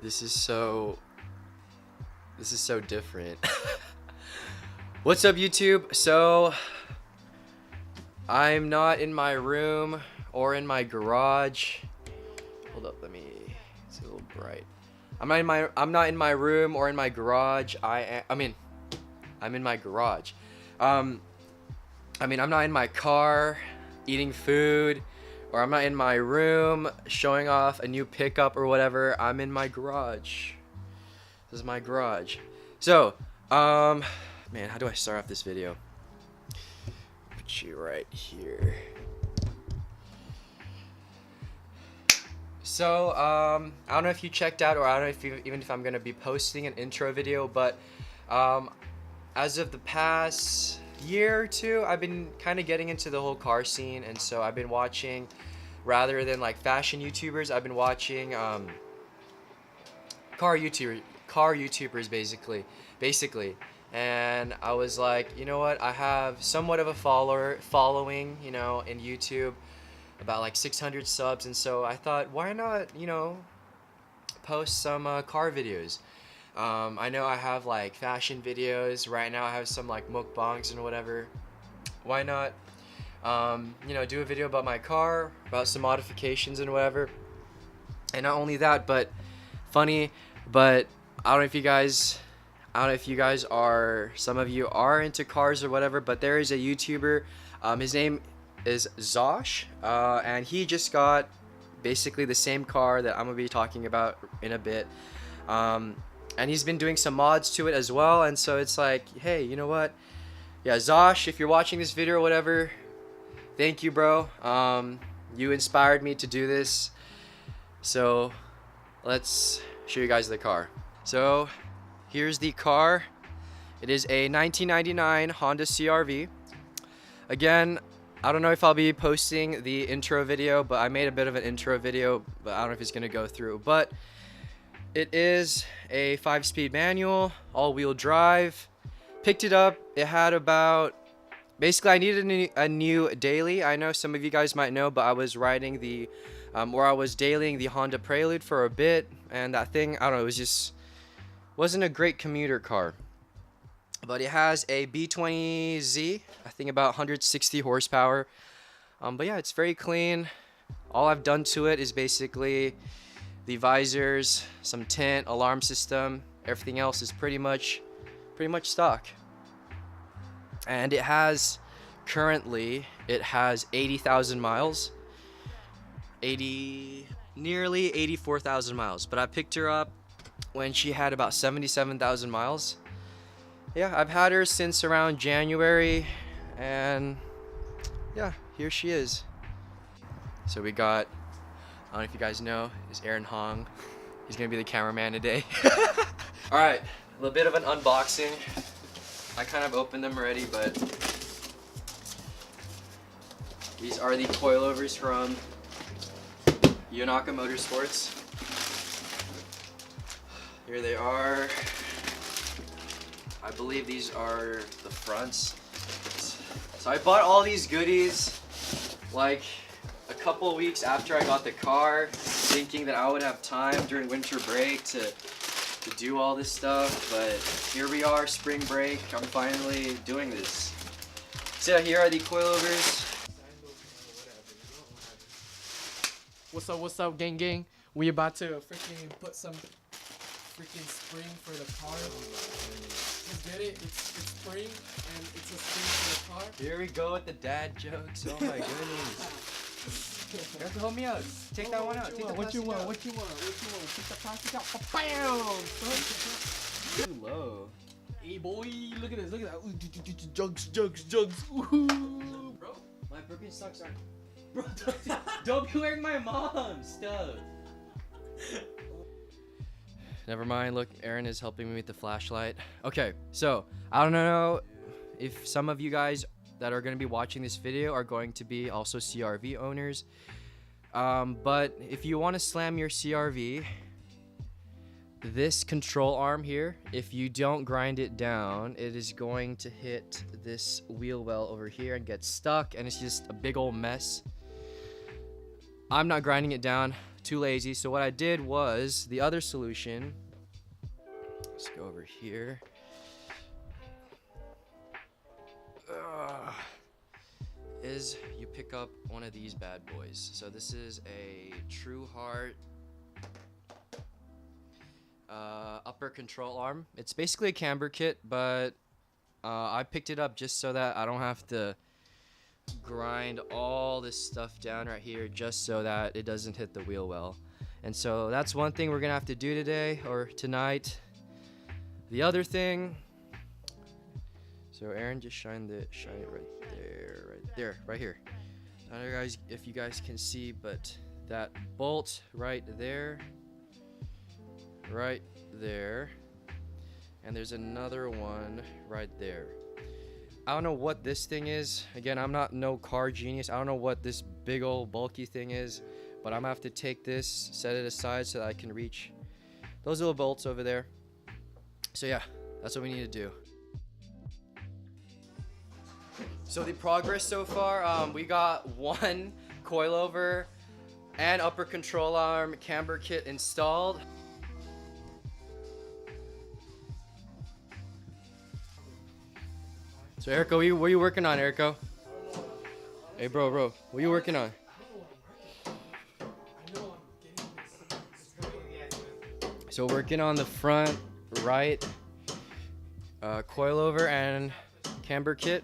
This is so different. What's up, YouTube? So I'm not in my room or in my garage. Hold up, it's a little bright. I'm not in my room or in my garage. I'm in my garage. I'm not in my car eating food, or I'm not in my room showing off a new pickup or whatever. I'm in my garage. This is my garage. So, man, how do I start off this video? Put you right here. So, I don't know if you checked out, or I don't know even if I'm gonna be posting an intro video, but as of the past year or two, I've been kind of getting into the whole car scene, and so I've been watching, rather than like fashion YouTubers, I've been watching car YouTubers basically. And I was like, you know what? I have somewhat of a following, you know, in YouTube, about like 600 subs, and so I thought, why not, you know, post some car videos. I know I have like fashion videos right now. I have some like mukbangs and whatever. Why not, you know, do a video about my car, about some modifications and whatever. And not only that, but funny, but I don't know if you guys are, some of you are into cars or whatever, but there is a YouTuber, his name is Zosh, and he just got basically the same car that I'm gonna be talking about in a bit, and he's been doing some mods to it as well. And so it's like, hey, you know what, yeah, Zosh, if you're watching this video or whatever, thank you, bro. You inspired me to do this, so let's show you guys the car. So here's the car. It is a 1999 Honda CR-V. Again, I don't know if I'll be posting the intro video, but I made a bit of an intro video, but I don't know if it's gonna go through. But it is a 5-speed manual, all-wheel drive. Picked it up. It had about, basically I needed a new daily. I know some of you guys might know, but I was riding the, I was dailying the Honda Prelude for a bit, and that thing, I don't know, it was just, wasn't a great commuter car. But it has a B20Z, I think about 160 horsepower. But yeah, it's very clean. All I've done to it is basically the visors, some tint, alarm system. Everything else is pretty much stock. And it has, currently, it has 80,000 miles. Nearly 84,000 miles. But I picked her up when she had about 77,000 miles. Yeah, I've had her since around January, and yeah, here she is. So we got, I don't know if you guys know, is Aaron Hong. He's gonna be the cameraman today. Alright, a little bit of an unboxing. I kind of opened them already, but these are the coilovers from Yonaka Motorsports. Here they are. I believe these are the fronts. So I bought all these goodies like a couple weeks after I got the car, thinking that I would have time during winter break to do all this stuff, but here we are, spring break, I'm finally doing this. So yeah, here are the coilovers. What's up, gang? We about to freaking put some freaking spring for the car. Just get it? It's spring, and it's a spring for the car. Here we go with the dad jokes. Oh my goodness. You have to help me out. Take that one out. What you want? Take the plastic out. Bam! Too low. Hey boy, look at this. Ooh, jugs. Ooh. Bro, my Birkenstocks aren't. Bro, don't be wearing my mom's stuff. Never mind, look, Aaron is helping me with the flashlight. Okay, so I don't know if some of you guys that are going to be watching this video are going to be also CR-V owners. But if you want to slam your CR-V, this control arm here, if you don't grind it down, it is going to hit this wheel well over here and get stuck, and it's just a big old mess. I'm not grinding it down too lazy. So what I did was the other solution. Let's go over here. Is you pick up one of these bad boys. So this is a true Hart upper control arm. It's basically a camber kit, but I picked it up just so that I don't have to grind all this stuff down right here, just so that it doesn't hit the wheel well. And so that's one thing we're gonna have to do today or tonight. The other thing, so Aaron, just shine it right there, right here. I don't know guys if you guys can see, but that bolt right there, and there's another one right there. I don't know what this thing is. Again, I'm not no car genius. I don't know what this big old bulky thing is, but I'm gonna have to take this, set it aside so that I can reach those little bolts over there. So yeah, that's what we need to do. So the progress so far, we got one coilover and upper control arm camber kit installed. So Erico, what are you working on, Erico? Hey bro, what are you working on? So working on the front right coilover and camber kit.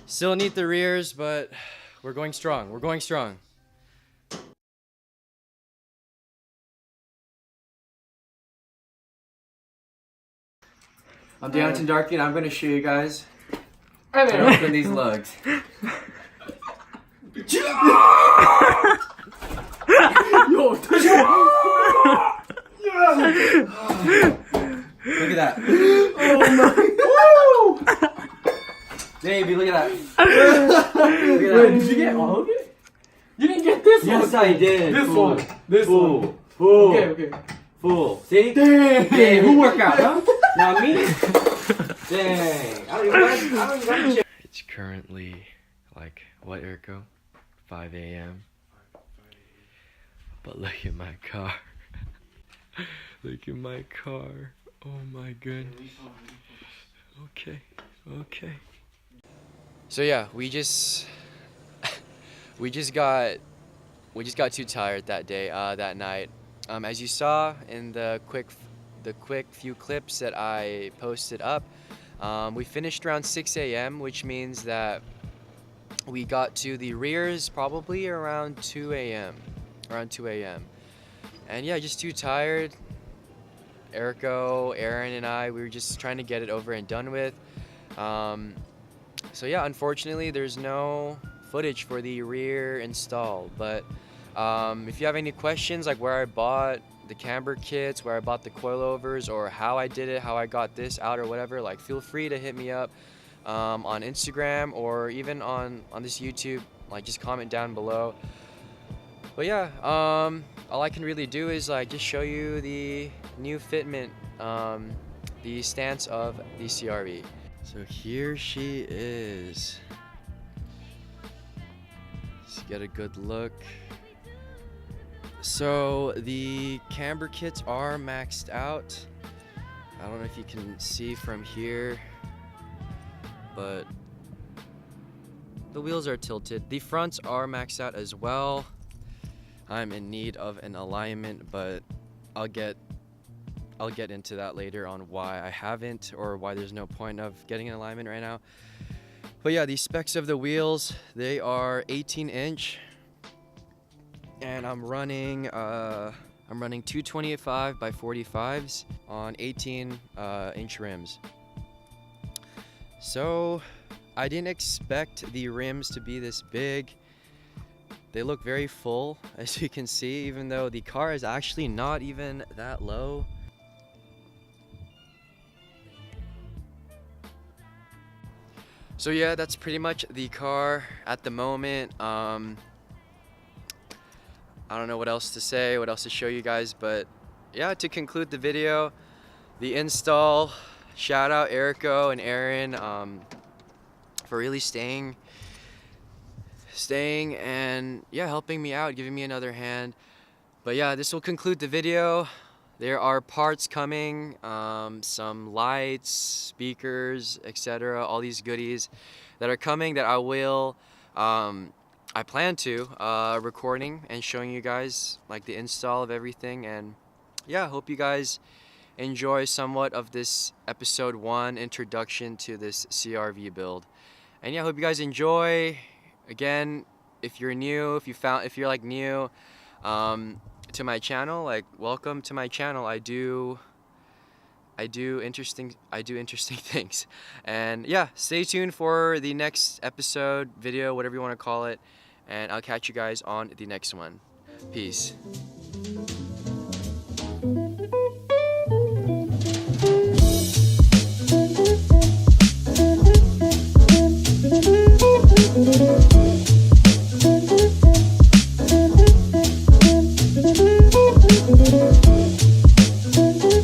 Still need the rears, but we're going strong. We're going strong. I'm Deontay Darky, and I'm going to show you guys how to open these lugs. Yo, look at that. Oh my. Baby, look at that. Look at Wait, did you get all of it? You didn't get this one. Yes, I did. This Fool. one. This Fool. one. Fool. Okay. Fool. See? Dang. Hey, who work out, huh? Not me. Dang. I don't even check. It's currently like, what, Erico? 5 a.m. But look at my car. Look at my car. Oh my goodness. Okay. So yeah, we just got too tired that day, that night. As you saw in the quick few clips that I posted up, we finished around 6 a.m., which means that we got to the rears probably around 2 a.m. And yeah, just too tired. Erico, Aaron, and I, we were just trying to get it over and done with. So yeah, unfortunately, there's no footage for the rear install. But if you have any questions, like where I bought the camber kits, where I bought the coilovers, or how I did it, how I got this out or whatever, like feel free to hit me up on Instagram or even on this YouTube. Like just comment down below. But yeah, all I can really do is like just show you the new fitment, the stance of the CRV. So here she is. Let's get a good look. So the camber kits are maxed out. I don't know if you can see from here, but the wheels are tilted. The fronts are maxed out as well. I'm in need of an alignment, but I'll get into that later on why I haven't, or why there's no point of getting an alignment right now. But yeah, the specs of the wheels, they are 18-inch, and I'm running 225 by 45s on 18-inch rims. So I didn't expect the rims to be this big. They look very full, as you can see, even though the car is actually not even that low. So yeah, that's pretty much the car at the moment. I don't know what else to say, what else to show you guys, but yeah, to conclude the video, the install, shout out Erico and Aaron for really staying and yeah, helping me out, giving me another hand. But yeah, this will conclude the video. There are parts coming, some lights, speakers, etc. All these goodies that are coming that I plan to recording and showing you guys like the install of everything. And yeah, hope you guys enjoy somewhat of this episode 1 introduction to this CRV build. And yeah, hope you guys enjoy. Again, if you're new, if you're like new to my channel, like welcome to my channel. I do interesting things. And yeah, stay tuned for the next episode, video, whatever you want to call it, and I'll catch you guys on the next one. Peace.